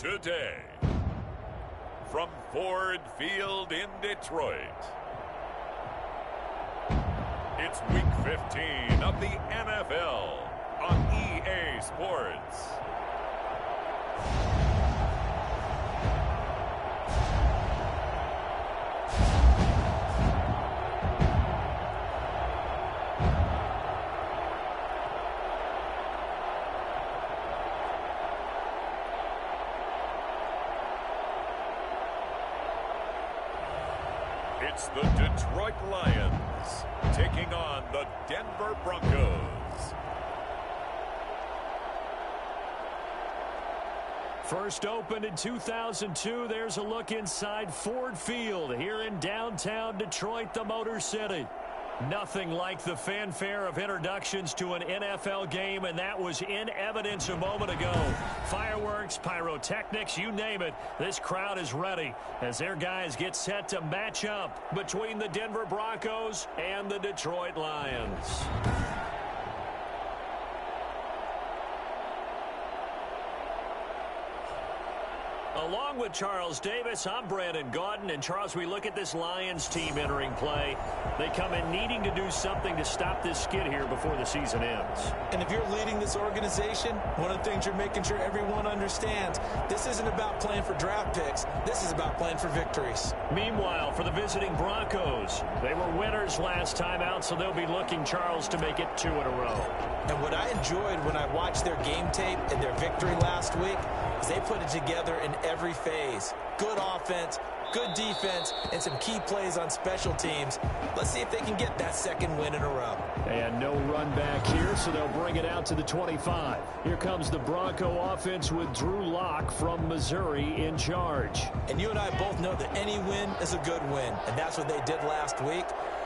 Today, from Ford Field in Detroit, it's Week 15 of the NFL on EA Sports. It's the Detroit Lions taking on the Denver Broncos. First opened in 2002, there's a look inside Ford Field here in downtown Detroit, the Motor City. Nothing like the fanfare of introductions to an NFL game, and that was in evidence a moment ago. Fireworks, pyrotechnics, you name it. This crowd is ready as their guys get set to match up between the Denver Broncos and the Detroit Lions. Along with Charles Davis, I'm Brandon Gaudin. And Charles, we look at this Lions team entering play. They come in needing to do something to stop this skid here before the season ends. And if you're leading this organization, one of the things you're making sure everyone understands, this isn't about playing for draft picks. This is about playing for victories. Meanwhile, for the visiting Broncos, they were winners last time out, so they'll be looking, Charles, to make it 2 in a row. And what I enjoyed when I watched their game tape and their victory last week is they put it together in every phase. Good offense, good defense, and some key plays on special teams. Let's see if they can get that second win in a row. And no run back here, so they'll bring it out to the 25. Here comes the Bronco offense with Drew Lock from Missouri in charge. And you and I both know that any win is a good win, and that's what they did last week.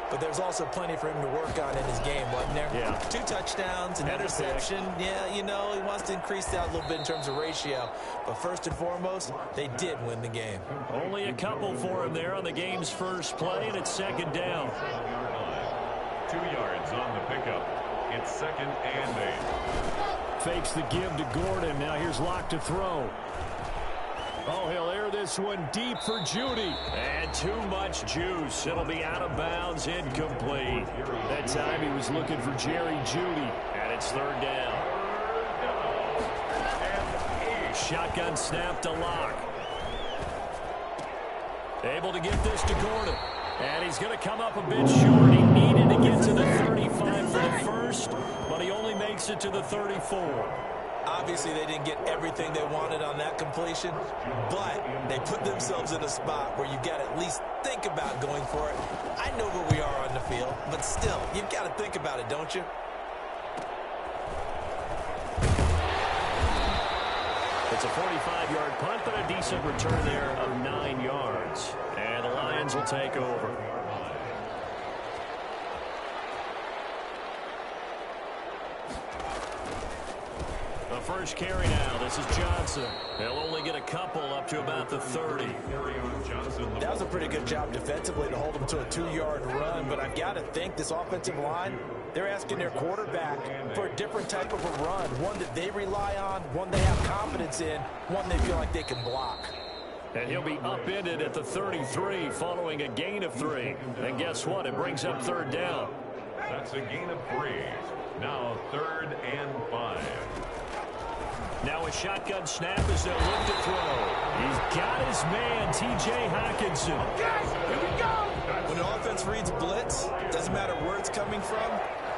But there's also plenty for him to work on in his game, wasn't there? Yeah. 2 touchdowns, an interception. Yeah, you know, he wants to increase that a little bit in terms of ratio. But first and foremost, they did win the game. Only a couple for him there on the game's first play, and it's second down. 2 yards on the pickup. It's 2nd and 8. Fakes the give to Gordon. Now here's Locke to throw. Oh, he'll air this one deep for Judy. And too much juice. It'll be out of bounds, incomplete. That time he was looking for Jerry Judy. And it's 3rd down. Shotgun snap to Locke. Able to get this to Gordon. And he's going to come up a bit short. He needed to get to the 35 for the first, but he only makes it to the 34. Obviously, they didn't get everything they wanted on that completion, but they put themselves in a spot where you've got to at least think about going for it. I know where we are on the field, but still, you've got to think about it, don't you? It's a 45-yard punt, but a decent return there of 9 yards. And the Lions will take over. The first carry now. This is Johnson. They'll only get a couple up to about the 30. That was a pretty good job defensively to hold them to a 2-yard run, but I've got to think this offensive line, they're asking their quarterback for a different type of a run, one that they rely on, one they have confidence in, one they feel like they can block. And he'll be upended at the 33 following a gain of 3. And guess what? It brings up 3rd down. That's a gain of 3. Now 3rd and 5. Now a shotgun snap as they'll look to throw. He's got his man, T.J. Hockenson. Okay, here we go. When an offense reads blitz, doesn't matter where it's coming from,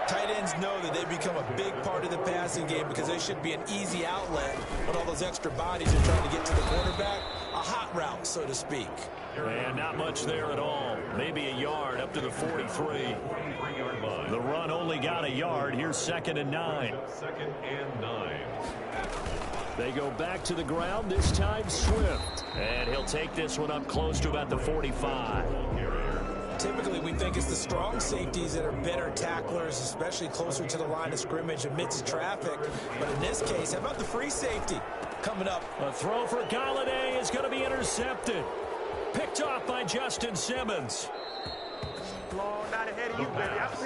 tight ends know that they become a big part of the passing game because they should be an easy outlet when all those extra bodies are trying to get to the quarterback. A hot route, so to speak. And not much there at all. Maybe a yard up to the 43. The run only got a yard. Here's 2nd and 9. 2nd and 9. They go back to the ground, this time Swift. And he'll take this one up close to about the 45. Typically, we think it's the strong safeties that are better tacklers, especially closer to the line of scrimmage amidst traffic. But in this case, how about the free safety coming up? A throw for Galladay is going to be intercepted. Picked off by Justin Simmons. Long out ahead of the pass.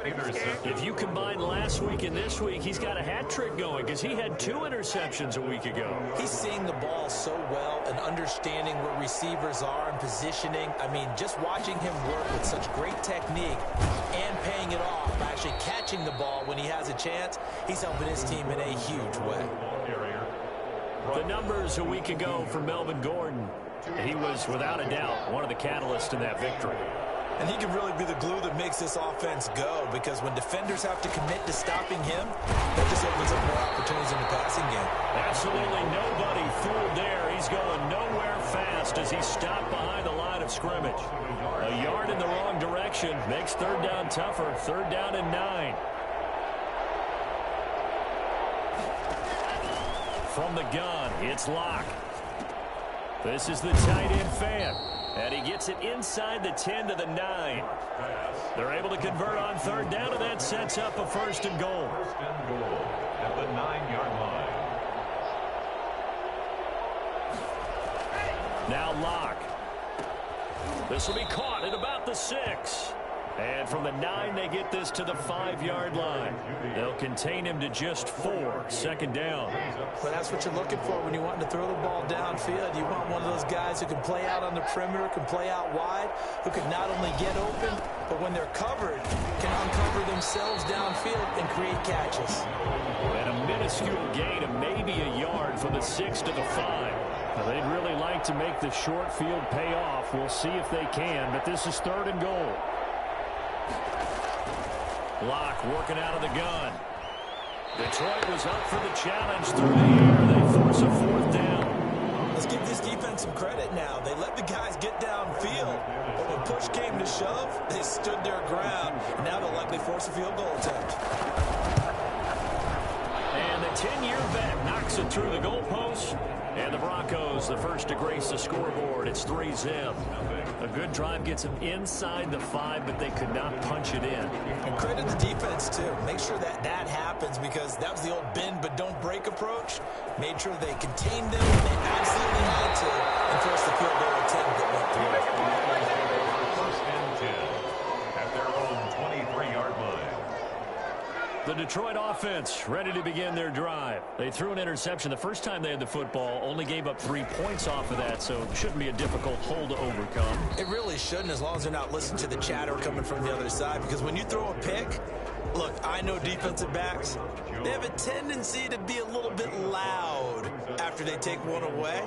Intercepted. If you combine last week and this week, he's got a hat trick going because he had 2 interceptions a week ago. He's seeing the ball so well and understanding where receivers are and positioning. I mean, just watching him work with such great technique and paying it off by actually catching the ball when he has a chance, he's helping his team in a huge way. The numbers a week ago for Melvin Gordon, he was without a doubt one of the catalysts in that victory. And he can really be the glue that makes this offense go, because when defenders have to commit to stopping him, that just opens up more opportunities in the passing game. Absolutely nobody fooled there. He's going nowhere fast as he's stopped behind the line of scrimmage. A yard in the wrong direction makes third down tougher. 3rd down and 9. From the gun, it's Locke. This is the tight end fan. And he gets it inside the 10 to the 9. They're able to convert on 3rd down, and that sets up a 1st and goal. 1st and goal at the 9-yard line. Now Locke. This will be caught at about the 6. And from the 9, they get this to the 5-yard line. They'll contain him to just 4. 2nd down. But that's what you're looking for when you want to throw the ball downfield. You want one of those guys who can play out on the perimeter, can play out wide, who can not only get open, but when they're covered, can uncover themselves downfield and create catches. And a minuscule gain of maybe a yard from the 6 to the 5. Now, they'd really like to make the short field pay off. We'll see if they can, but this is 3rd and goal. Locke working out of the gun. Detroit was up for the challenge through the air. They force a 4th down. Let's give this defense some credit now. They let the guys get downfield, but when push came to shove, they stood their ground. And now they'll likely force a field goal attempt. And the 10-year vet knocks it through the goalpost. And the Broncos, the first to grace the scoreboard. It's 3-0. A good drive gets them inside the 5, but they could not punch it in. And credit the defense, too. Make sure that that happens, because that was the old bend but don't break approach. Made sure they contained them when they absolutely had to, and forced the field goal attempt that went through. 1st and 10 at their own 23-yard line. The Detroit offense ready to begin their drive. They threw an interception the first time they had the football, only gave up 3 points off of that, so it shouldn't be a difficult hole to overcome. It really shouldn't, as long as they're not listening to the chatter coming from the other side, because when you throw a pick, look, I know defensive backs, they have a tendency to be a little bit loud after they take one away,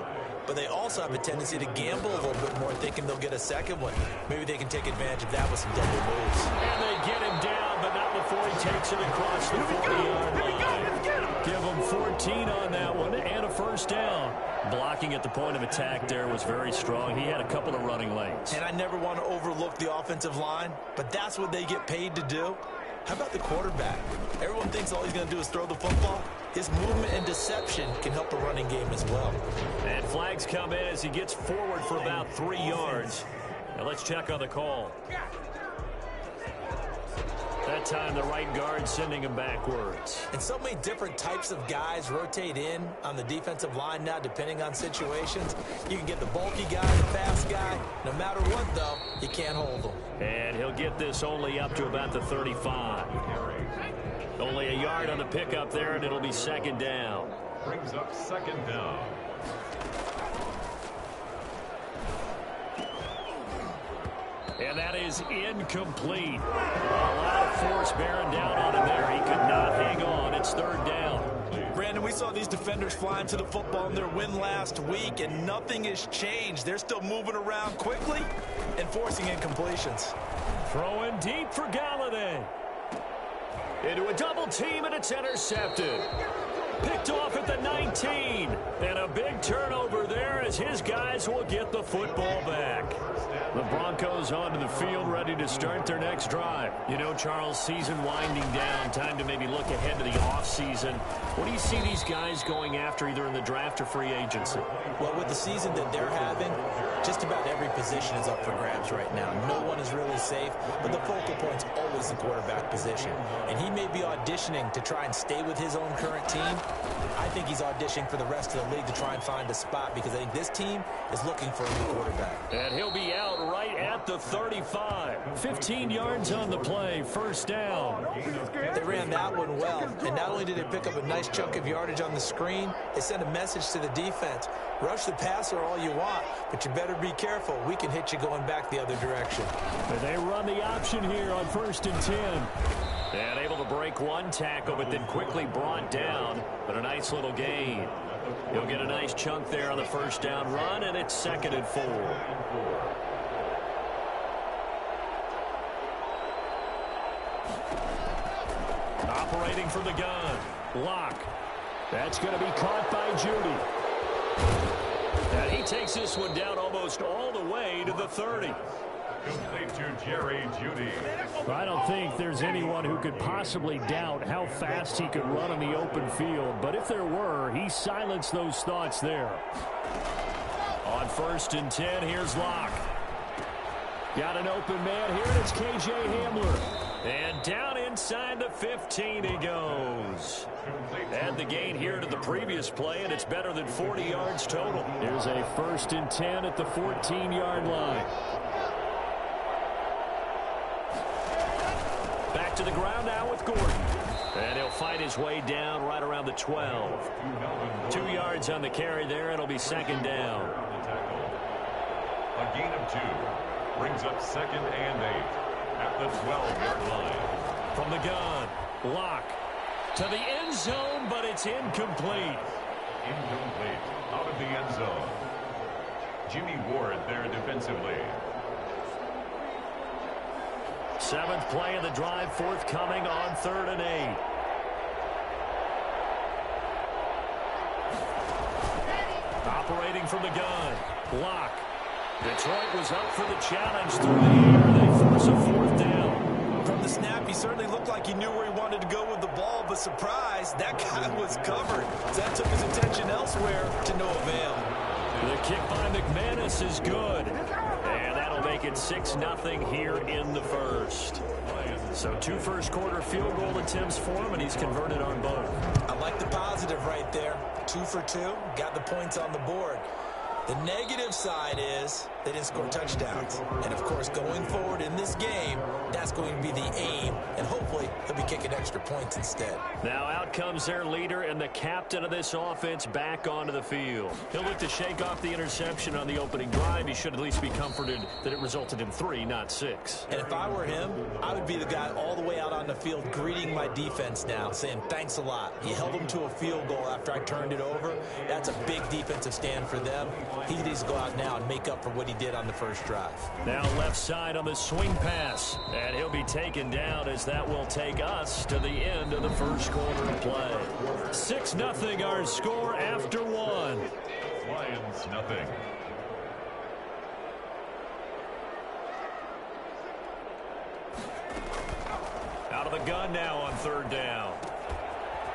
but they also have a tendency to gamble a little bit more, thinking they'll get a second one. Maybe they can take advantage of that with some double moves. And they get him down, but not before he takes it across the 40-yard line. Give him 14 on that one and a 1st down. Blocking at the point of attack there was very strong. He had a couple of running lanes. And I never want to overlook the offensive line, but that's what they get paid to do. How about the quarterback? Everyone thinks all he's going to do is throw the football. His movement and deception can help a running game as well. And flags come in as he gets forward for about 3 yards. Now let's check on the call. That time the right guard sending him backwards. And so many different types of guys rotate in on the defensive line now, depending on situations. You can get the bulky guy, the fast guy. No matter what, though, you can't hold them. And he'll get this only up to about the 35. Only a yard on the pickup there, and it'll be 2nd down. Brings up 2nd down. And that is incomplete. A lot of force bearing down on him there. He could not hang on. It's 3rd down. Brandon, we saw these defenders flying to the football in their win last week, and nothing has changed. They're still moving around quickly and forcing incompletions. Throwing deep for Galladay. Into a double team, and it's intercepted. Picked off at the 19. And a big turnover there as his guys will get the football back. The Broncos onto the field, ready to start their next drive. You know, Charles, season winding down, time to maybe look ahead to the offseason. What do you see these guys going after, either in the draft or free agency? Well, with the season that they're having, just about every position is up for grabs right now. No one is really safe, but the focal point's always the quarterback position. And he may be on auditioning to try and stay with his own current team, I think he's auditioning for the rest of the league to try and find a spot because I think this team is looking for a new quarterback. And he'll be out right at the 35. 15 yards on the play, first down. They ran that one well, and not only did they pick up a nice chunk of yardage on the screen, they sent a message to the defense. Rush the passer all you want, but you better be careful. We can hit you going back the other direction. And they run the option here on 1st and 10. And able to break one tackle, but then quickly brought down. But a nice little gain. He'll get a nice chunk there on the first down run, and it's 2nd and 4. Operating from the gun. Lock. That's going to be caught by Judy. And he takes this one down almost all the way to the 30. Complete to Jerry Judy. I don't think there's anyone who could possibly doubt how fast he could run on the open field. But if there were, he silenced those thoughts there. On 1st and 10, here's Locke. Got an open man here, and it's K.J. Hamler. And down inside the 15 he goes. Add the gain here to the previous play, and it's better than 40 yards total. Here's a 1st and 10 at the 14-yard line. Back to the ground now with Gordon. And he'll fight his way down right around the 12. 2 yards on the carry there. It'll be 2nd down. A gain of 2. Brings up 2nd and 8 at the 12-yard line. From the gun, Locke to the end zone, but it's incomplete. Incomplete. Out of the end zone. Jimmy Ward there defensively. 7th play of the drive forthcoming on 3rd and 8. Operating from the gun. Locke. Detroit was up for the challenge through the air. They force a 4th down. From the snap, he certainly looked like he knew where he wanted to go with the ball, but surprise, that guy was covered. So that took his attention elsewhere to no avail. The kick by McManus is good. And that'll make it 6-0 here in the first. So 2 first-quarter field goal attempts for him, and he's converted on both. I like the positive right there. 2 for 2, got the points on the board. The negative side is they didn't score touchdowns. And, of course, going forward in this game, that's going to be the aim. And hopefully he'll be kicking extra points instead. Now out comes their leader and the captain of this offense back onto the field. He'll look to shake off the interception on the opening drive. He should at least be comforted that it resulted in 3, not 6. And if I were him, I would be the guy all the way out on the field greeting my defense now, saying thanks a lot. You held them to a field goal after I turned it over. That's a big defensive stand for them. He needs to go out now and make up for what he did on the first drive. Now left side on the swing pass. And he'll be taken down as that will take us to the end of the first quarter of play. 6-0 our score after 1. Lions nothing. Out of the gun now on 3rd down.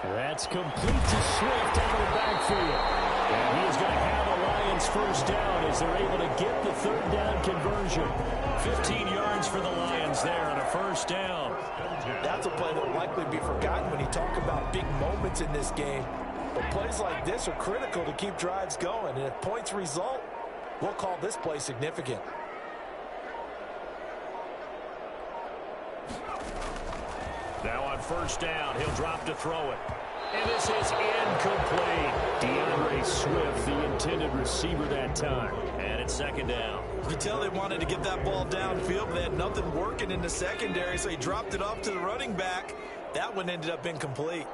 That's complete to Swift out of the backfield. And he is going to have a Lions first down as they're able to get the 3rd down conversion. 15 yards for the Lions there on a first down. That's a play that will likely be forgotten when you talk about big moments in this game. But plays like this are critical to keep drives going. And if points result, we'll call this play significant. Now on first down, he'll drop to throw it. And this is incomplete. DeAndre Swift, the intended receiver that time. And it's 2nd down. You could tell they wanted to get that ball downfield, but they had nothing working in the secondary, so he dropped it off to the running back. That one ended up incomplete.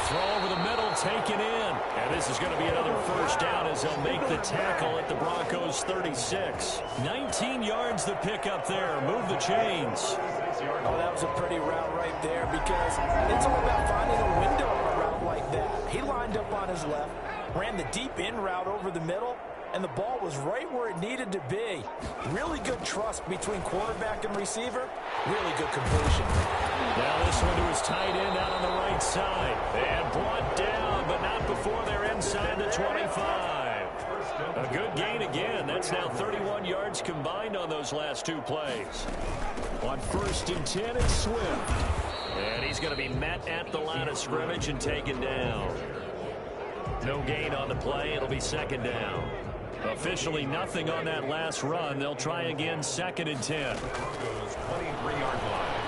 Throw over the middle, taken in. And this is going to be another first down as they'll make the tackle at the Broncos 36. 19 yards the pickup there. Move the chains. Oh, that was a pretty route right there because it's all about finding a window on a route like that. He lined up on his left, ran the deep in route over the middle, and the ball was right where it needed to be. Really good trust between quarterback and receiver. Really good completion. Now this one to his tight end out on the right side. And brought down, but not before they're inside the 25. A good gain again. It's now 31 yards combined on those last two plays. On 1st and 10, it's Swift. And he's going to be met at the line of scrimmage and taken down. No gain on the play. It'll be 2nd down. Officially nothing on that last run. They'll try again 2nd and 10. 23-yard line.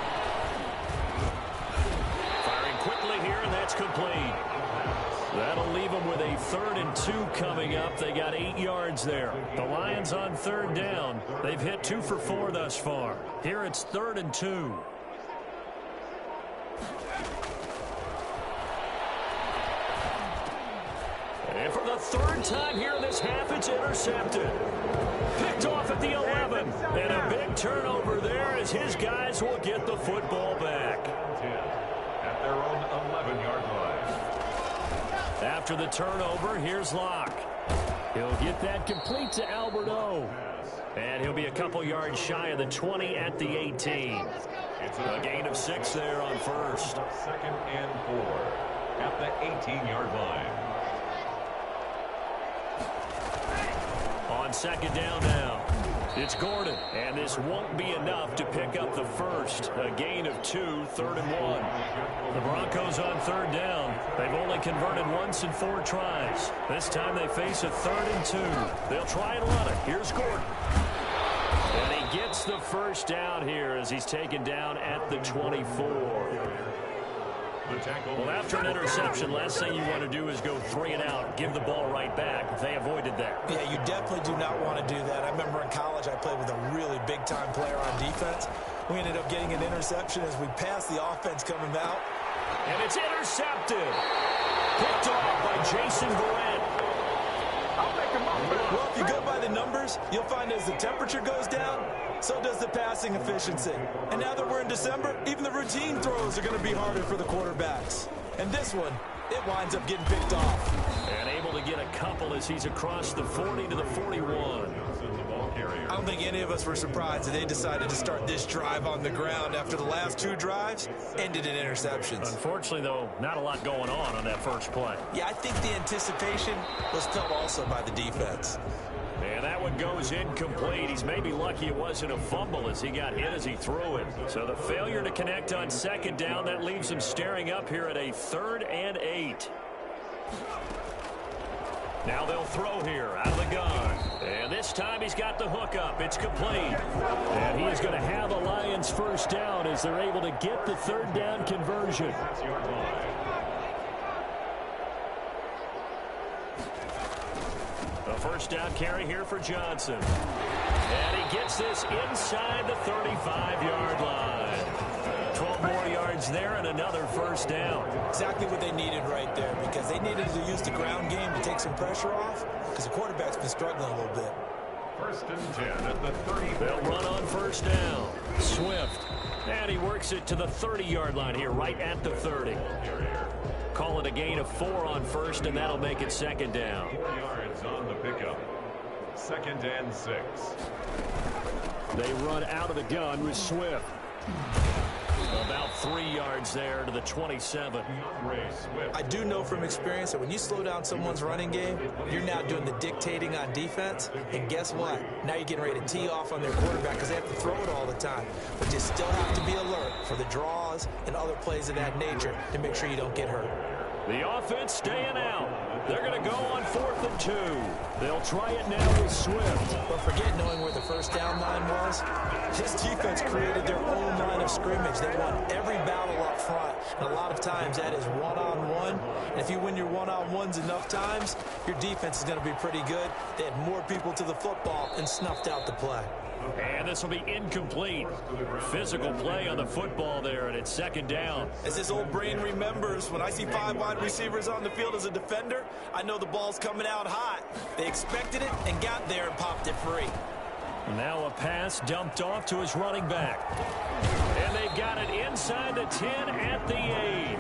Firing quickly here, and that's complete. That'll leave them with a 3rd and 2 coming up. They got 8 yards there. The Lions on 3rd down. They've hit 2 for 4 thus far. Here it's 3rd and 2. And for the 3rd time here in this half, it's intercepted. Picked off at the 11. And a big turnover there as his guys will get the football back. 10 at their own 11-yard line. After the turnover, here's Locke. He'll get that complete to Alberto. And he'll be a couple yards shy of the 20 at the 18. It's a gain of 6 there on 1st. 2nd and 4 at the 18-yard line. On 2nd down now, it's Gordon. And this won't be enough to pick up the first. A gain of 2, 3rd and 1. The Broncos on 3rd down. They've only converted once in 4 tries. This time they face a 3rd and 2. They'll try and run it. Here's Gordon. And he gets the first down here as he's taken down at the 24. Well, after an interception, last thing you want to do is go 3 and out, give the ball right back. They avoided that. Yeah, you definitely do not want to do that. I remember in college I played with a really big-time player on defense. We ended up getting an interception as we passed the offense coming out. And it's intercepted. Picked off by Jason Verrett. Well, if you go by the numbers, you'll find as the temperature goes down, so does the passing efficiency. And now that we're in December, even the routine throws are going to be harder for the quarterbacks. And this one, it winds up getting picked off. And able to get a couple as he's across the 40 to the 41. I don't think any of us were surprised that they decided to start this drive on the ground after the last 2 drives ended in interceptions. Unfortunately, though, not a lot going on that first play. Yeah, I think the anticipation was felt also by the defense. And that one goes incomplete. He's maybe lucky it wasn't a fumble as he got hit as he threw it. So the failure to connect on 2nd down, that leaves him staring up here at a 3rd and 8. Now they'll throw here out of the gun. And this time he's got the hook up. It's complete. And he is going to have a Lions first down as they're able to get the 3rd down conversion. A first down carry here for Johnson. And he gets this inside the 35-yard line. 12 more yards there and another first down. Exactly what they needed right there, because they needed to use the ground game to take some pressure off, because the quarterback's been struggling a little bit. 1st and 10 at the 30. They'll run on first down. Swift. And he works it to the 30-yard line here, right at the 30. Call it a gain of 4 on 1st, and that'll make it 2nd down. 4 yards on the pickup. 2nd and 6. They run out of the gun with Swift. About 3 yards there to the 27. I do know from experience that when you slow down someone's running game, you're now doing the dictating on defense. And guess what? Now you're getting ready to tee off on their quarterback because they have to throw it all the time. But you still have to be alert for the draws and other plays of that nature to make sure you don't get hurt. The offense staying out. They're going to go on 4th and 2. They'll try it now with Swift. But forget knowing where the first down line was. This defense created their own line of scrimmage. They won every battle up front. And a lot of times that is one-on-one. And if you win your one-on-ones enough times, your defense is going to be pretty good. They had more people to the football and snuffed out the play. And this will be incomplete. Physical play on the football there, and it's 2nd down. As this old brain remembers, when I see 5 wide receivers on the field as a defender, I know the ball's coming out hot. They expected it and got there and popped it free. Now a pass dumped off to his running back. And they've got it inside the 10 at the 8.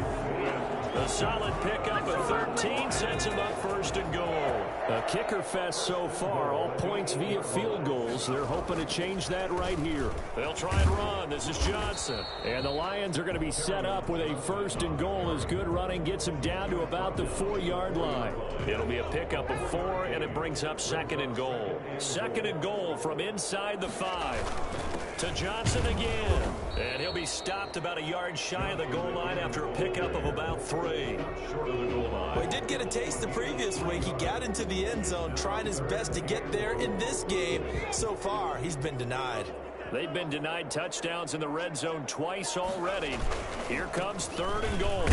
A solid pickup of 13 sets him up 1st and goal. A kicker fest so far, all points via field goals. They're hoping to change that right here. They'll try and run. This is Johnson. And the Lions are going to be set up with a 1st and goal as good running gets them down to about the 4-yard line. It'll be a pickup of 4, and it brings up 2nd and goal. Second and goal from inside the 5. To Johnson again. And he'll be stopped about a yard shy of the goal line after a pickup of about 3. Short of the goal line. Well, he did get a taste the previous week. He got into the end zone, trying his best to get there in this game. So far, he's been denied. They've been denied touchdowns in the red zone twice already. Here comes 3rd and goal.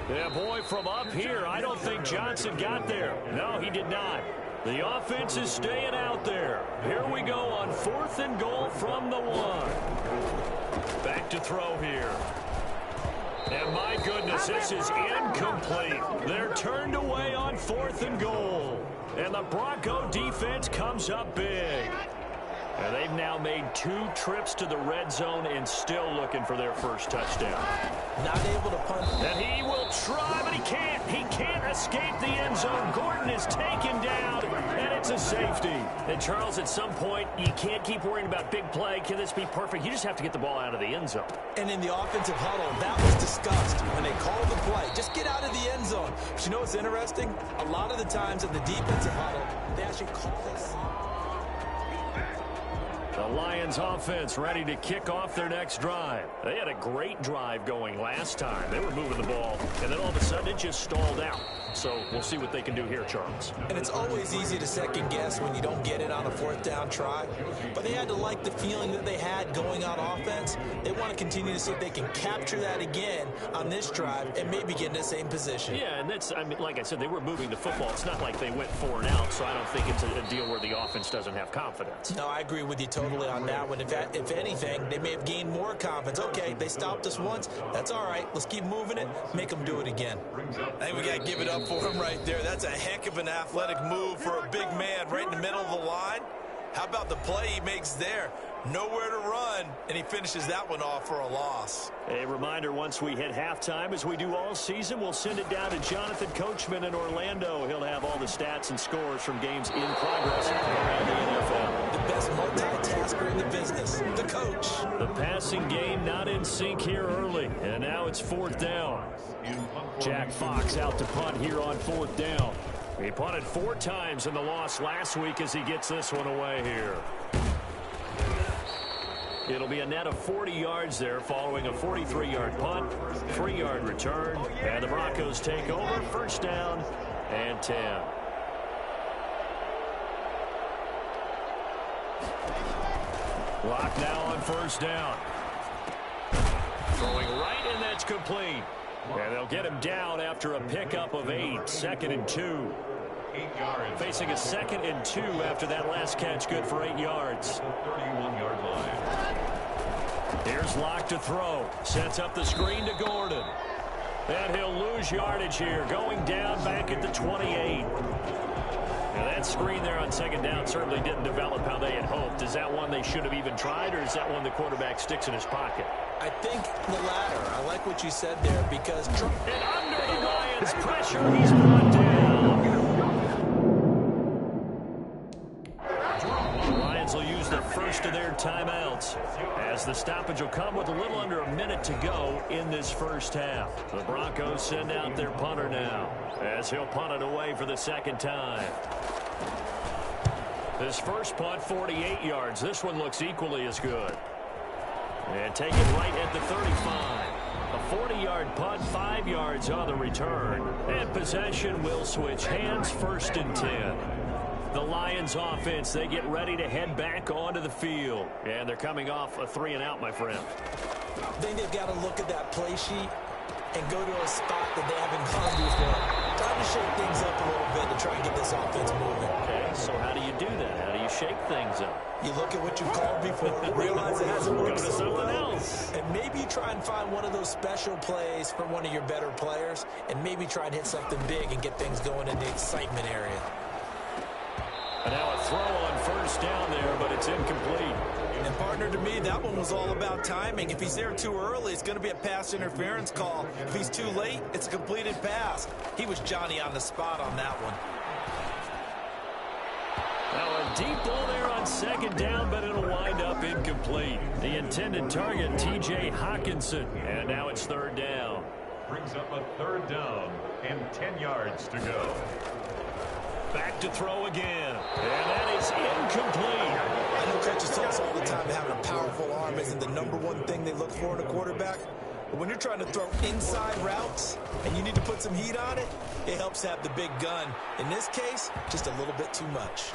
Yeah, boy, from up here, I don't think Johnson got there. No, he did not. The offense is staying out there. Here we go on 4th and goal from the 1. Back to throw here. And my goodness, this is incomplete. They're turned away on 4th and goal. And the Bronco defense comes up big. And they've now made 2 trips to the red zone and still looking for their first touchdown. Not able to punt. And he will try, but he can't. He can't escape the end zone. Gordon is taken down, and it's a safety. And, Charles, at some point, you can't keep worrying about big play. Can this be perfect? You just have to get the ball out of the end zone. And in the offensive huddle, that was discussed when they called the play. Just get out of the end zone. But you know what's interesting? A lot of the times in the defensive huddle, they actually call this. The Lions offense ready to kick off their next drive. They had a great drive going last time. They were moving the ball, and then all of a sudden it just stalled out. So we'll see what they can do here, Charles. And it's always easy to second guess when you don't get it on a 4th down try. But they had to like the feeling that they had going on offense. They want to continue to see if they can capture that again on this drive and maybe get in the same position. Yeah, and that's, I mean, like I said, they were moving the football. It's not like they went 4 and out, so I don't think it's a deal where the offense doesn't have confidence. No, I agree with you totally on that one. If anything, they may have gained more confidence. Okay, they stopped us once. That's all right. Let's keep moving it. Make them do it again. I think we got to give it up for him right there. That's a heck of an athletic move for a big man right in the middle of the line. How about the play he makes there? Nowhere to run, and he finishes that one off for a loss. A reminder, once we hit halftime, as we do all season, we'll send it down to Jonathan Coachman in Orlando. He'll have all the stats and scores from games in progress around the NFL. The best multitasker in the business, the coach. The passing game not in sync here early, and now it's 4th down. Jack Fox out to punt here on 4th down. He punted 4 times in the loss last week as he gets this one away here. It'll be a net of 40 yards there following a 43-yard punt, 3-yard return, and the Broncos take over. 1st down and 10. Lock now on 1st down. Throwing right, and that's complete. And they'll get him down after a pickup of 8. 2nd and 2. 8 yards. Facing a 2nd and 2 after that last catch, good for 8 yards. 31-yard line. Here's Locke to throw. Sets up the screen to Gordon. And he'll lose yardage here, going down back at the 28. Now that screen there on 2nd down certainly didn't develop how they had hoped. Is that one they should have even tried, or is that one the quarterback sticks in his pocket? I think the latter. I like what you said there because... And under the Lions' pressure, he's brought down. The Lions will use the first of their timeouts, as the stoppage will come with a little under a minute to go in this 1st half. The Broncos send out their punter now, as he'll punt it away for the 2nd time. His first punt, 48 yards. This one looks equally as good. And take it right at the 35. A 40-yard punt, 5 yards on the return. And possession will switch hands, 1st and 10. The Lions offense, they get ready to head back onto the field. And they're coming off a 3-and-out, my friend. I think they've got to look at that play sheet and go to a spot that they haven't gone before. Trying to shake things up a little bit to try and get this offense moving. Okay, so how do you do that? How do you shake things up? You look at what you called before, realize it hasn't worked Go to so something well, else. and maybe try and find one of those special plays from one of your better players, and maybe try and hit something big and get things going in the excitement area. And now a throw on 1st down there, but it's incomplete. And partner, to me, that one was all about timing. If he's there too early, it's going to be a pass interference call. If he's too late, it's a completed pass. He was Johnny on the spot on that one. Now a deep ball there on 2nd down, but it'll wind up incomplete. The intended target, T.J. Hawkinson. And now it's 3rd down. Brings up a 3rd down and 10 yards to go. Back to throw again. And that is arm isn't the #1 thing they look for in a quarterback. But when you're trying to throw inside routes and you need to put some heat on it, it helps have the big gun. In this case, just a little bit too much.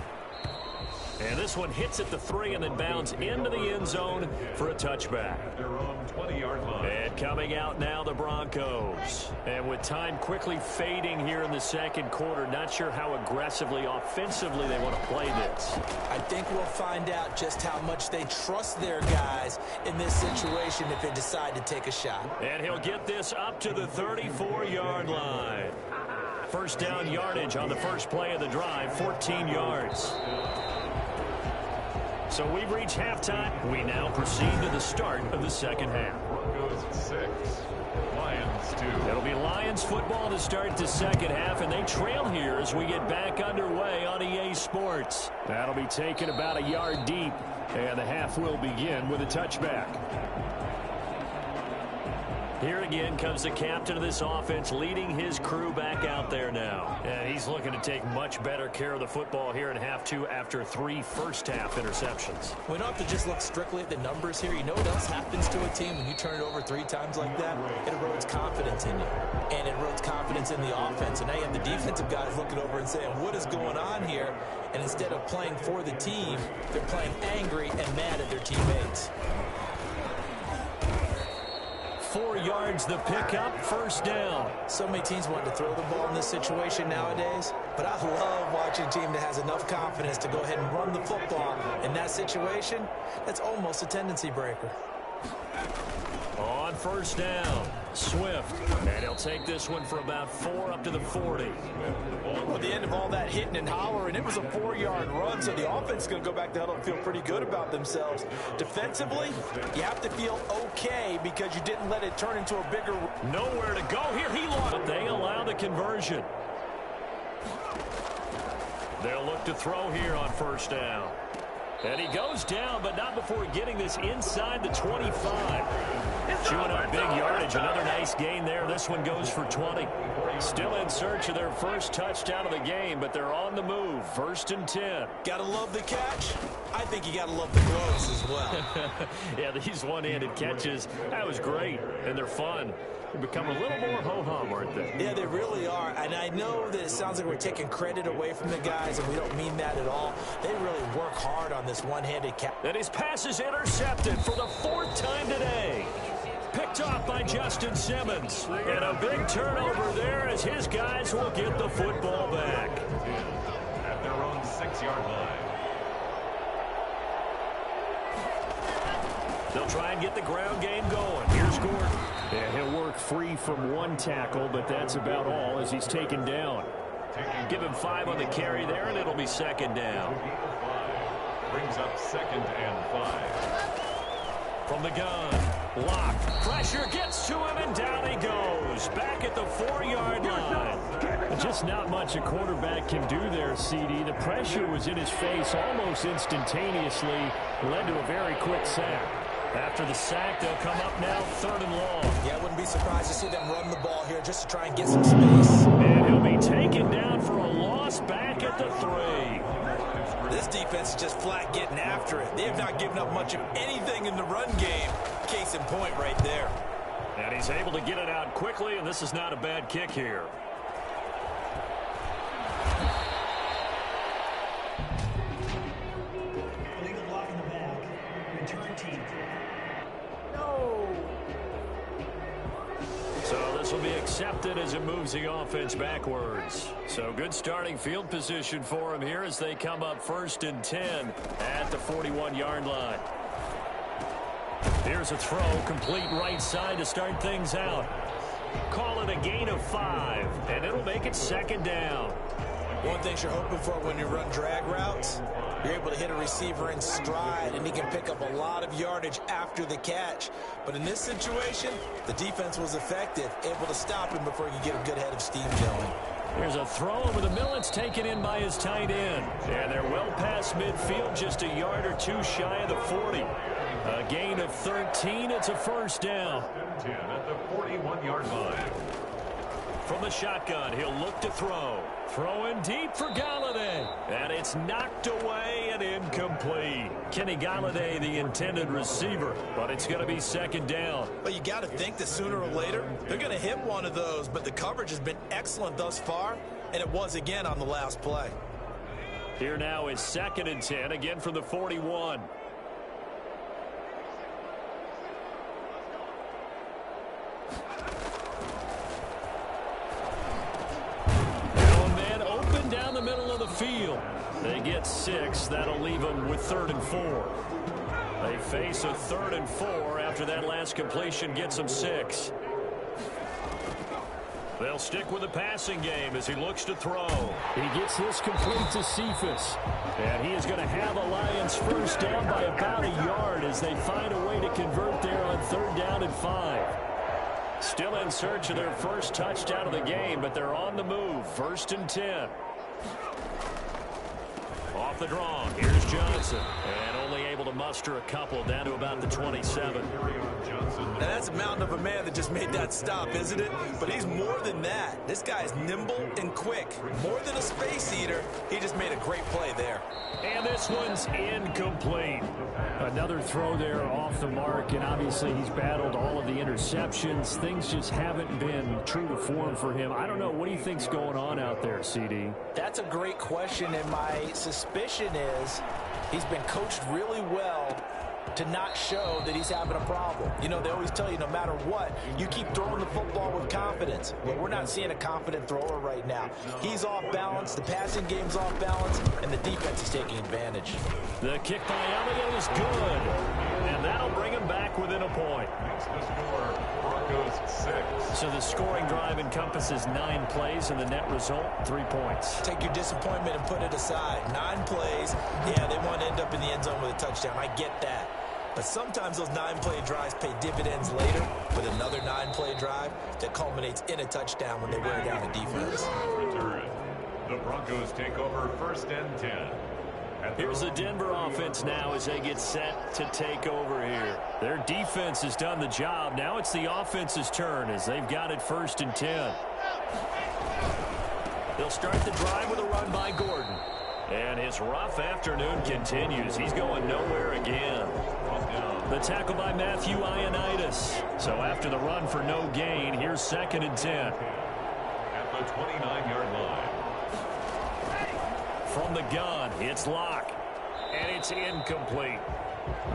And this one hits at the 3 and then bounds into the end zone for a touchback. Their own 20-yard line. And coming out now, the Broncos. And with time quickly fading here in the second quarter, not sure how aggressively, offensively they want to play this. I think we'll find out just how much they trust their guys in this situation if they decide to take a shot. And he'll get this up to the 34-yard line. First down yardage on the first play of the drive, 14 yards. So we've reached halftime. We now proceed to the start of the second half. Broncos 6, Lions 2. It'll be Lions football to start the second half, and they trail here as we get back underway on EA Sports. That'll be taken about a yard deep, and the half will begin with a touchback. Here again comes the captain of this offense, leading his crew back out there now. And he's looking to take much better care of the football here in half 2 after 3 first-half interceptions. We don't have to just look strictly at the numbers here. You know what else happens to a team when you turn it over 3 times like that? It erodes confidence in you, and it erodes confidence in the offense. And now you have the defensive guys looking over and saying, what is going on here? And instead of playing for the team, they're playing angry and mad at their teammates. 4 yards the pickup, first down. So many teams want to throw the ball in this situation nowadays, but I love watching a team that has enough confidence to go ahead and run the football. In that situation, that's almost a tendency breaker. On first down, Swift. And he'll take this one for about 4 up to the 40. At the end of all that hitting and hollering, it was a 4-yard run, so the offense is going to go back to huddle and feel pretty good about themselves. Defensively, you have to feel okay because you didn't let it turn into a bigger... Nowhere to go here. He lost. But they allow the conversion. They'll look to throw here on first down. And he goes down, but not before getting this inside the 25. Chewing up big yardage. Another nice gain there. This one goes for 20. Still in search of their first touchdown of the game, but they're on the move. 1st and 10. Gotta love the catch. I think you gotta love the gloves as well. Yeah, these one-handed catches, that was great, and they're fun. They become a little more ho-hum, aren't they? Yeah, they really are. And I know that it sounds like we're taking credit away from the guys, and we don't mean that at all. They really work hard on this one-handed catch. And his pass is intercepted for the 4th time today. Picked off by Justin Simmons. And a big turnover there as his guys will get the football back. At their own 6-yard line. They'll try and get the ground game going. Here's Gordon. And he'll work free from 1 tackle, but that's about all as he's taken down. Give him 5 on the carry there, and it'll be 2nd down. Brings up 2nd and 5. From the gun, Lock. Pressure gets to him, and down he goes. Back at the 4-yard line. Just not much a quarterback can do there, CD. The pressure was in his face almost instantaneously. Led to a very quick sack. After the sack, they'll come up now 3rd and long. Yeah, I wouldn't be surprised to see them run the ball here just to try and get some space. And he'll be taken down for a loss back at the 3. This defense is just flat getting after it. They have not given up much of anything in the run game. Case in point right there. And he's able to get it out quickly, and this is not a bad kick here. Illegal block in the back. Return team. So this will be accepted as it moves the offense backwards. So good starting field position for him here as they come up 1st and 10 at the 41-yard line. Here's a throw, complete right side to start things out. Call it a gain of 5, and it'll make it 2nd down. One thing you're hoping for when you run drag routes, you're able to hit a receiver in stride, and he can pick up a lot of yardage after the catch. But in this situation, the defense was effective, able to stop him before you get a good head of steam going. Here's a throw over the middle. It's taken in by his tight end. And they're well past midfield, just a yard or 2 shy of the 40. A gain of 13. It's a 1st down. 10 at the 41-yard line. From the shotgun, he'll look to throw. Throwing deep for Galladay. And it's knocked away and incomplete. Kenny Galladay, the intended receiver, but it's going to be second down. Well, you got to think that sooner or later they're going to hit one of those, but the coverage has been excellent thus far, and it was again on the last play. Here now is 2nd and 10, again from the 41. Down the middle of the field. They get 6. That'll leave them with 3rd and 4. They face a 3rd and 4 after that last completion gets them 6. They'll stick with the passing game as he looks to throw. He gets this complete to Cephas. And he is going to have a Lions first down by about a yard as they find a way to convert there on 3rd down and 5. Still in search of their first touchdown of the game, but they're on the move. 1st and 10. Off the draw, here's Johnson. And only able to muster a couple down to about the 27. And that's a mountain of a man that just made that stop, isn't it? But he's more than that. This guy is nimble and quick. More than a space eater, he just made a great play there. And this one's incomplete. Another throw there off the mark, and obviously he's battled all of the interceptions. Things just haven't been true to form for him. I don't know. What do you think's going on out there, CD? That's a great question, and my suspicion is he's been coached really well to not show that he's having a problem. You know, they always tell you no matter what, you keep throwing the football with confidence. But we're not seeing a confident thrower right now. He's off balance, the passing game's off balance, and the defense is taking advantage. The kick by Elliott is good, and that'll bring him back within a point. Makes the score Broncos 6. So the scoring drive encompasses 9 plays, and the net result, 3 points. Take your disappointment and put it aside. 9 plays, yeah, they want to end up in the end zone with a touchdown. I get that. But sometimes those 9-play drives pay dividends later with another 9-play drive that culminates in a touchdown when they wear down the defense. Return. The Broncos take over 1st and 10. Here's the Denver offense now as they get set to take over here. Their defense has done the job. Now it's the offense's turn as they've got it 1st and 10. They'll start the drive with a run by Gordon. And his rough afternoon continues. He's going nowhere again. The tackle by Matthew Ioannidis. So after the run for no gain, here's 2nd and 10. At the 29-yard line. From the gun, it's Locke. And it's incomplete.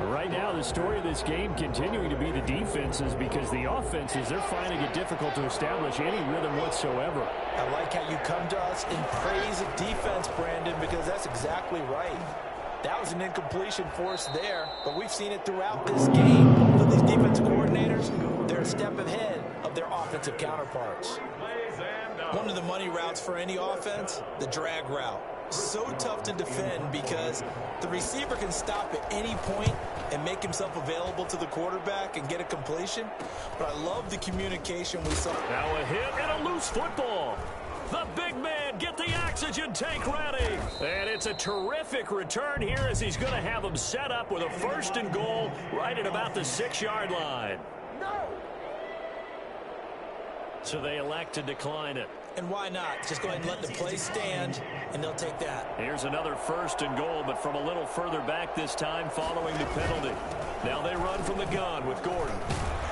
Right now, the story of this game continuing to be the defenses, because the offenses, they're finding it difficult to establish any rhythm whatsoever. I like how you come to us in praise of defense, Brandon, because that's exactly right. That was an incompletion force there, but we've seen it throughout this game. For these defensive coordinators, they're a step ahead of their offensive counterparts. One of the money routes for any offense, the drag route. So tough to defend because the receiver can stop at any point and make himself available to the quarterback and get a completion. But I love the communication we saw. Now a hit and a loose football. The big man, get the oxygen tank ready. And it's a terrific return here as he's going to have them set up with a 1st and goal right at about the 6-yard line. So they elect to decline it. And why not? Just go ahead and let the play stand, and they'll take that. Here's another 1st and goal, but from a little further back this time following the penalty. Now they run from the gun with Gordon.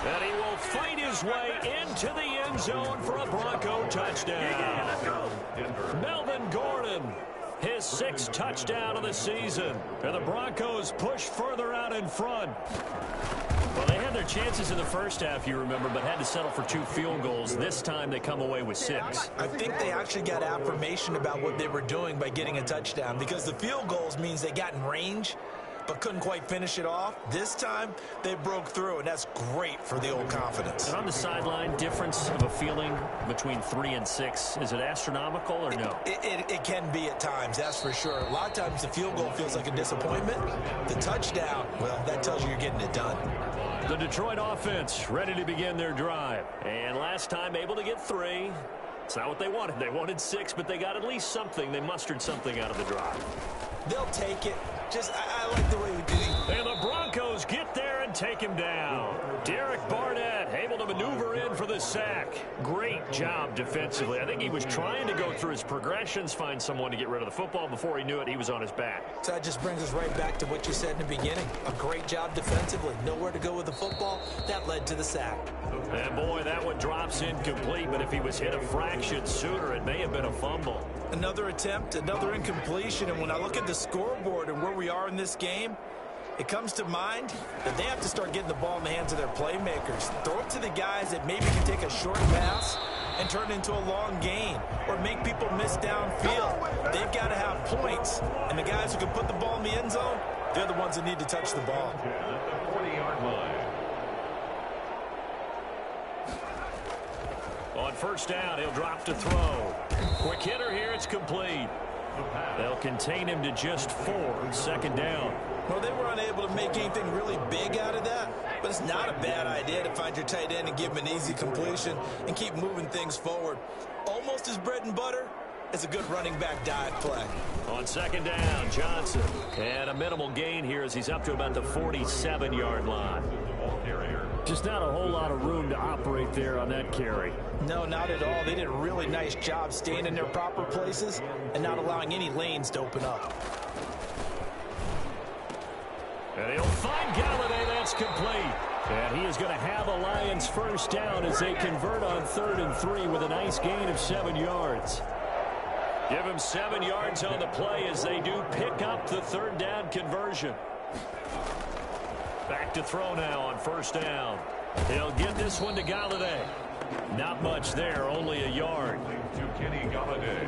And he will fight his way into the end zone for a Bronco touchdown. Melvin Gordon, his 6th touchdown of the season. And the Broncos push further out in front. Well, they had their chances in the first half, you remember, but had to settle for 2 field goals. This time they come away with 6. I think they actually got affirmation about what they were doing by getting a touchdown, because the field goals means they got in range but couldn't quite finish it off. This time they broke through, and that's great for the old confidence. And on the sideline, difference of a feeling between 3 and 6, is it astronomical or no? It can be at times, that's for sure. A lot of times the field goal feels like a disappointment. The touchdown, well, that tells you you're getting it done. The Detroit offense ready to begin their drive. And last time able to get 3. It's not what they wanted. They wanted 6, but they got at least something. They mustered something out of the drive. They'll take it. Just, I like the way we do it. And the Broncos get there and take him down. Derek Barnett able to maneuver in for the sack. Great job defensively. I think he was trying to go through his progressions, find someone to get rid of the football. Before he knew it, he was on his back. So that just brings us right back to what you said in the beginning. A great job defensively. Nowhere to go with the football. That led to the sack. And boy, that one drops incomplete, but if he was hit a fraction sooner, it may have been a fumble. Another attempt, another incompletion, and when I look at the scoreboard and where we are in this game, it comes to mind that they have to start getting the ball in the hands of their playmakers. Throw it to the guys that maybe can take a short pass and turn it into a long gain or make people miss downfield. They've got to have points, and the guys who can put the ball in the end zone, they're the ones that need to touch the ball. At the 40-yard line. On first down, he'll drop to throw. Quick hitter here, it's complete. They'll contain him to just 4, second down. Well, they were unable to make anything really big out of that, but it's not a bad idea to find your tight end and give him an easy completion and keep moving things forward. Almost as bread and butter as a good running back dive play. On second down, Johnson. And a minimal gain here as he's up to about the 47-yard line. Just not a whole lot of room to operate there on that carry. No, not at all. They did a really nice job staying in their proper places and not allowing any lanes to open up. And he'll find Galladay. That's complete. And he is going to have a Lions first down as they convert on 3rd and 3 with a nice gain of 7 yards. Give him 7 yards on the play as they do pick up the 3rd down conversion. Back to throw now on first down. He'll get this one to Galladay. Not much there, only a yard. To Kenny Galladay.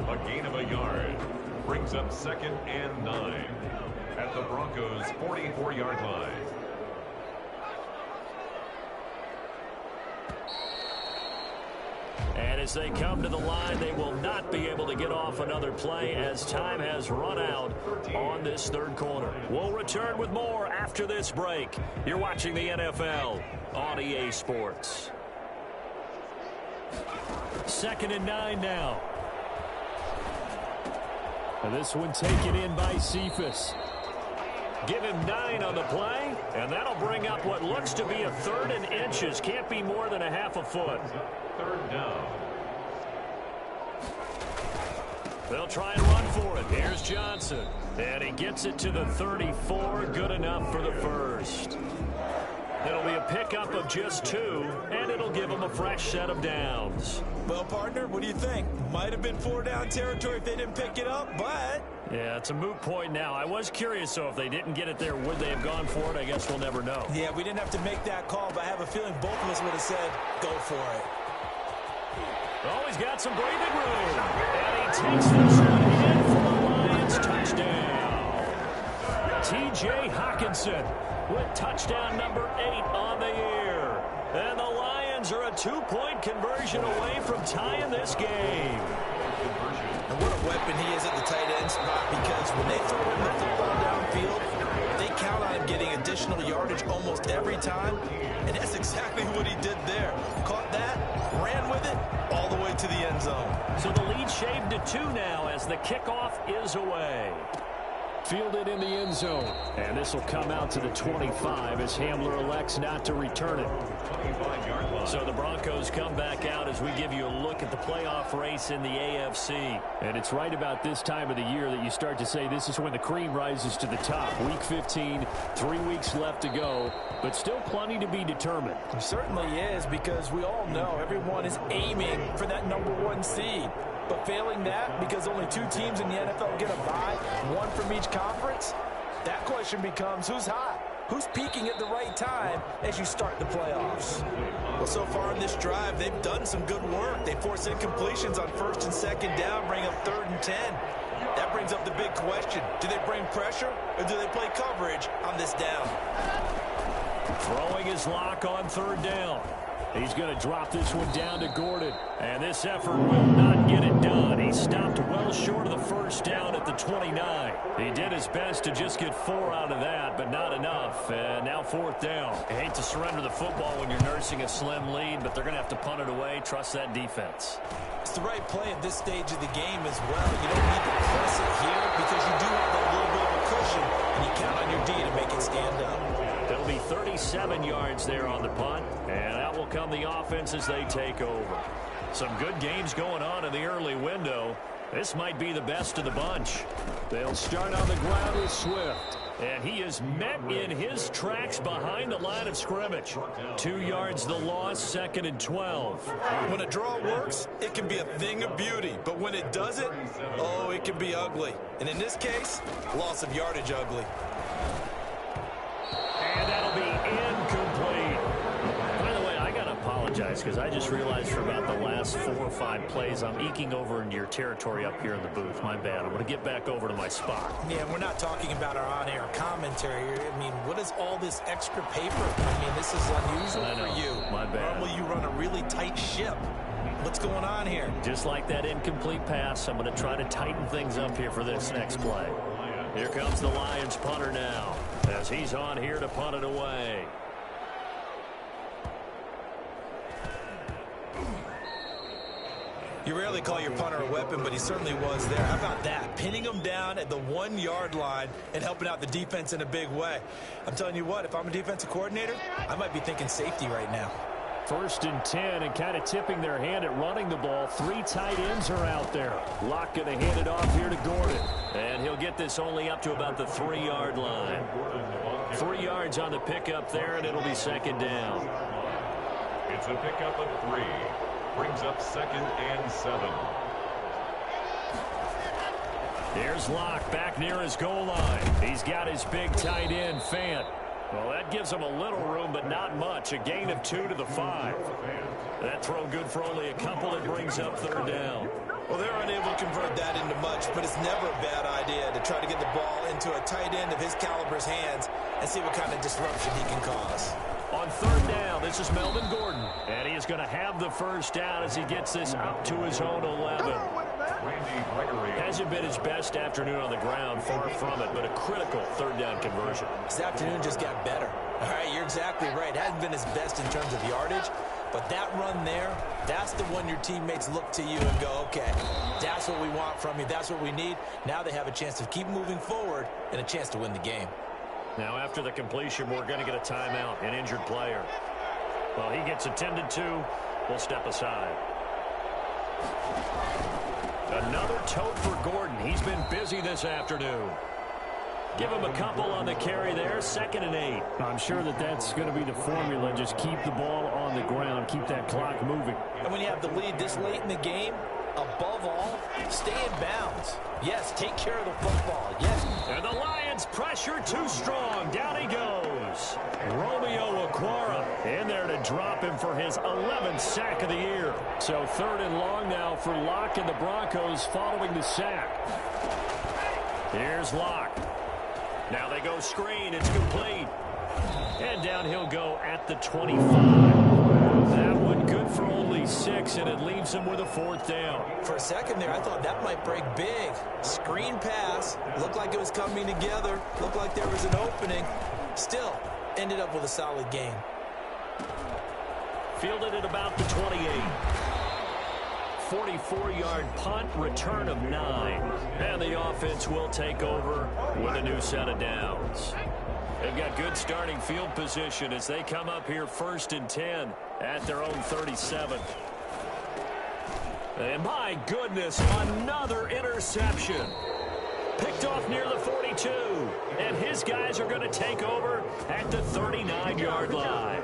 A gain of a yard. Brings up 2nd and 9. At the Broncos' 44-yard line. And as they come to the line, they will not be able to get off another play as time has run out on this 3rd quarter. We'll return with more after this break. You're watching the NFL on EA Sports. 2nd and 9 now. And this one taken in by Cephas. Give him 9 on the play, and that'll bring up what looks to be a 3rd and inches. Can't be more than a half a foot. 3rd down. They'll try and run for it. Here's Johnson. And he gets it to the 34. Good enough for the first. It'll be a pickup of just 2, and it'll give them a fresh set of downs. Well, partner, what do you think? Might have been 4-down territory if they didn't pick it up, but... Yeah, it's a moot point now. I was curious, though, if they didn't get it there, would they have gone for it? I guess we'll never know. Yeah, we didn't have to make that call, but I have a feeling both of us would have said, go for it. Oh, he's got some breathing room. And he takes this one in for the Lions touchdown. T.J. Hockenson with touchdown number 8 on the year. And the Lions are a 2-point conversion away from tying this game. And what a weapon he is at the tight end spot, because when they throw him the football downfield, they count on him getting additional yardage almost every time. And that's exactly what he did there. Caught that, ran with it, all the way to the end zone. So the lead shaved to 2 now as the kickoff is away. Fielded in the end zone. And this will come out to the 25 as Hamler elects not to return it. 25-yard line. So the Broncos come back out as we give you a look at the playoff race in the AFC. And it's right about this time of the year that you start to say this is when the cream rises to the top. Week 15, 3 weeks left to go, but still plenty to be determined. It certainly is, because we all know everyone is aiming for that #1 seed. But failing that, because only 2 teams in the NFL get a bye, 1 from each conference, that question becomes who's hot? Who's peaking at the right time as you start the playoffs? Well, so far in this drive, they've done some good work. They force incompletions on 1st and 2nd down, bring up 3rd and 10. That brings up the big question. Do they bring pressure, or do they play coverage on this down? Throwing his lock on 3rd down. He's going to drop this one down to Gordon. And this effort will not get it done. He stopped well short of the first down at the 29. He did his best to just get 4 out of that, but not enough. And now 4th down. I hate to surrender the football when you're nursing a slim lead, but they're going to have to punt it away. Trust that defense. It's the right play at this stage of the game as well. You don't need to press it here because you do have that little bit of a cushion, and you count on your D to make it stand up. It'll be 37 yards there on the punt. And out will come the offense as they take over. Some good games going on in the early window. This might be the best of the bunch. They'll start on the ground with Swift. And he is met in his tracks behind the line of scrimmage. 2 yards the loss, 2nd and 12. When a draw works, it can be a thing of beauty. But when it doesn't, oh, it can be ugly. And in this case, loss of yardage ugly. And that'll be incomplete. By the way, I got to apologize because I just realized for about the last 4 or 5 plays, I'm eking over into your territory up here in the booth. My bad. I'm going to get back over to my spot. Yeah, we're not talking about our on-air commentary. I mean, what is all this extra paper? I mean, this is unusual for you. My bad. Normally you run a really tight ship. What's going on here? Just like that incomplete pass, I'm going to try to tighten things up here for this next play. Here comes the Lions punter now as he's on here to punt it away. You rarely call your punter a weapon, but he certainly was there. How about that? Pinning him down at the 1-yard line and helping out the defense in a big way. I'm telling you what, if I'm a defensive coordinator, I might be thinking safety right now. 1st and 10, and kind of tipping their hand at running the ball. 3 tight ends are out there. Locke going to hand it off here to Gordon. And he'll get this only up to about the 3-yard line. 3 yards on the pickup there, and it'll be 2nd down. It's a pickup of 3. Brings up 2nd and 7. Here's Locke back near his goal line. He's got his big tight end, Fant. Well, that gives him a little room, but not much. A gain of 2 to the 5. That throw good for only a couple. It brings up 3rd down. Well, they're unable to convert that into much, but it's never a bad idea to try to get the ball into a tight end of his caliber's hands and see what kind of disruption he can cause. On 3rd down, this is Melvin Gordon. And he is going to have the 1st down as he gets this out to his own 11. Hasn't been his best afternoon on the ground, far from it, but a critical 3rd down conversion. This afternoon just got better. All right, you're exactly right. It hasn't been his best in terms of yardage, but that run there, that's the one your teammates look to you and go, okay, that's what we want from you. That's what we need. Now they have a chance to keep moving forward and a chance to win the game. Now, after the completion, we're going to get a timeout, an injured player. Well, he gets attended to. We'll step aside. Another tote for Gordon. He's been busy this afternoon. Give him a couple on the carry there. 2nd and 8. I'm sure that's going to be the formula. Just keep the ball on the ground. Keep that clock moving. And when you have the lead this late in the game, above all, stay in bounds. Yes, take care of the football. Yes. And the Lions pressure too strong. Down he goes. Romeo Okwara in there to drop him for his 11th sack of the year. So 3rd and long now for Locke and the Broncos following the sack. Here's Locke. Now they go screen. It's complete. And down he'll go at the 25. That one good for only 6, and it leaves him with a 4th down. For a second there, I thought that might break big. Screen pass. Looked like it was coming together. Looked like there was an opening. Still, ended up with a solid game. Fielded at about the 28. 44-yard punt, return of 9. And the offense will take over with a new set of downs. They've got good starting field position as they come up here 1st and 10 at their own 37. And my goodness, another interception. Picked off near the 42. And his guys are going to take over at the 39-yard line.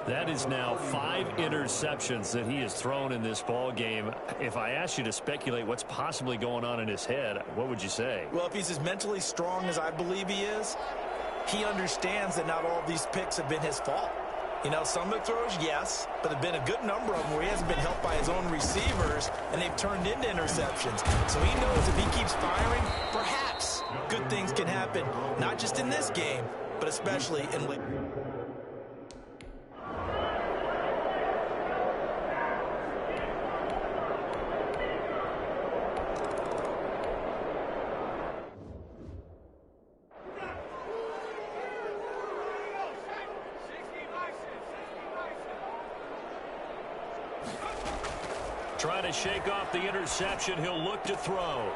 That is now 5 interceptions that he has thrown in this ball game. If I asked you to speculate what's possibly going on in his head, what would you say? Well, if he's as mentally strong as I believe he is, he understands that not all of these picks have been his fault. You know, some of the throws, yes, but there have been a good number of them where he hasn't been helped by his own receivers, and they've turned into interceptions. So he knows if he keeps firing, perhaps good things can happen, not just in this game, but especially in late. Trying to shake off the interception. He'll look to throw.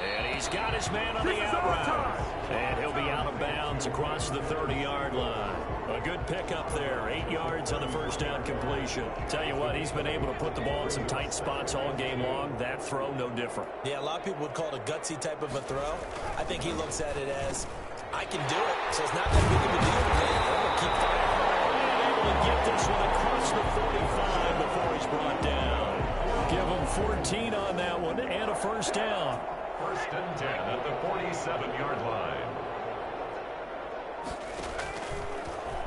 And he's got his man on the out route. And he'll be out of bounds yards across the 30-yard line. A good pickup there. 8 yards on the first down completion. Tell you what, he's been able to put the ball in some tight spots all game long. That throw, no different. Yeah, a lot of people would call it a gutsy type of a throw. I think he looks at it as, I can do it, so it's not that big of a deal to me. I'm going to keep firing. Able to get this one across the 45 before he's brought down. Give him 14 on that one and a first down. First and 10 at the 47-yard line.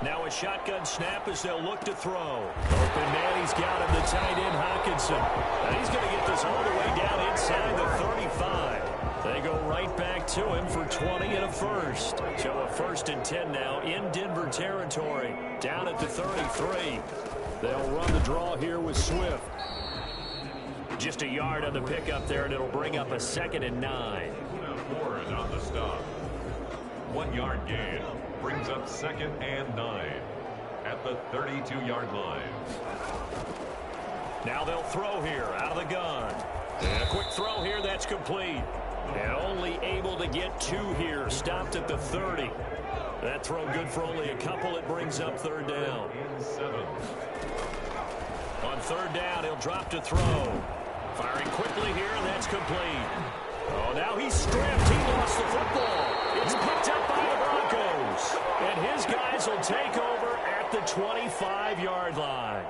Now a shotgun snap as they'll look to throw. Open man, he's got him, the tight end Hockenson. And he's going to get this all the way down inside the 35. They go right back to him for 20 and a first. So a first and 10 now in Denver territory. Down at the 33. They'll run the draw here with Swift. Just a yard on the pickup there, and it'll bring up a 2nd and 9. 4 is on the stop. 1 yard gain. Brings up 2nd and 9 at the 32-yard line. Now they'll throw here out of the gun. And a quick throw here that's complete. And only able to get 2 here. Stopped at the 30. That throw good for only a couple. It brings up 3rd down. 7. On 3rd down, he'll drop to throw. Firing quickly here, and that's complete. Oh, now he's stripped. He lost the football. It's picked up by the Broncos. And his guys will take over at the 25-yard line.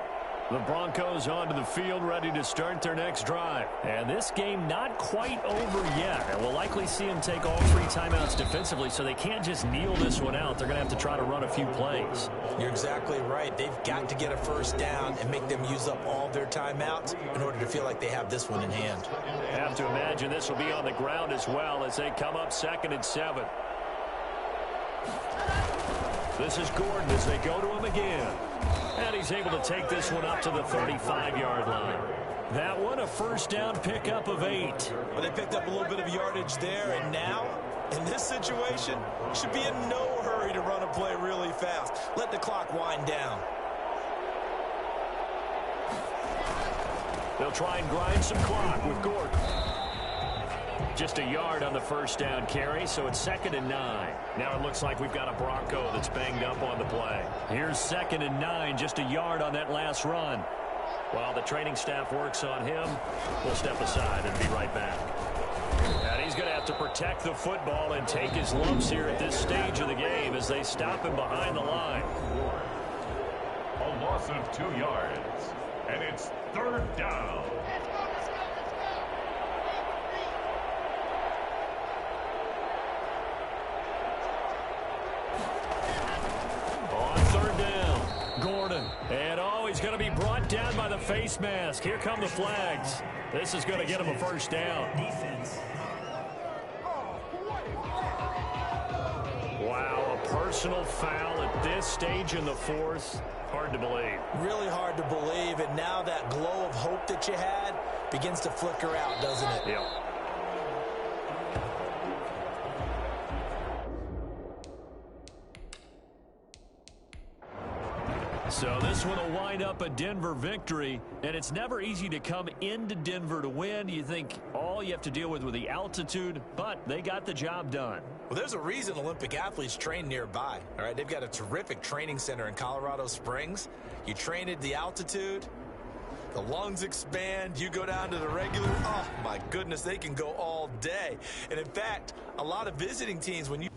The Broncos onto the field, ready to start their next drive. And this game not quite over yet. And we'll likely see them take all 3 timeouts defensively, so they can't just kneel this one out. They're going to have to try to run a few plays. You're exactly right. They've got to get a first down and make them use up all their timeouts in order to feel like they have this one in hand. I have to imagine this will be on the ground as well as they come up 2nd and 7. This is Gordon as they go to him again. And he's able to take this one up to the 35-yard line. That one, a first down pickup of 8. Well, they picked up a little bit of yardage there, and now, in this situation, should be in no hurry to run a play really fast. Let the clock wind down. They'll try and grind some clock with Gordon. Just a yard on the first down carry, so it's 2nd and 9. Now it looks like we've got a Bronco that's banged up on the play. Here's 2nd and 9, just a yard on that last run. While the training staff works on him, we'll step aside and be right back. And he's going to have to protect the football and take his lumps here at this stage of the game as they stop him behind the line. A loss of 2 yards, and it's 3rd down. And oh, he's going to be brought down by the face mask. Here come the flags. This is going to get him a first down. Defense. Wow, a personal foul at this stage in the 4th. Hard to believe. Really hard to believe, and now that glow of hope that you had begins to flicker out, doesn't it? Yep. So this one will wind up a Denver victory, and it's never easy to come into Denver to win. You think all you have to deal with the altitude, but they got the job done. Well, there's a reason Olympic athletes train nearby. All right, they've got a terrific training center in Colorado Springs. You train at the altitude, the lungs expand, you go down to the regular, oh my goodness, they can go all day. And in fact, a lot of visiting teams, when you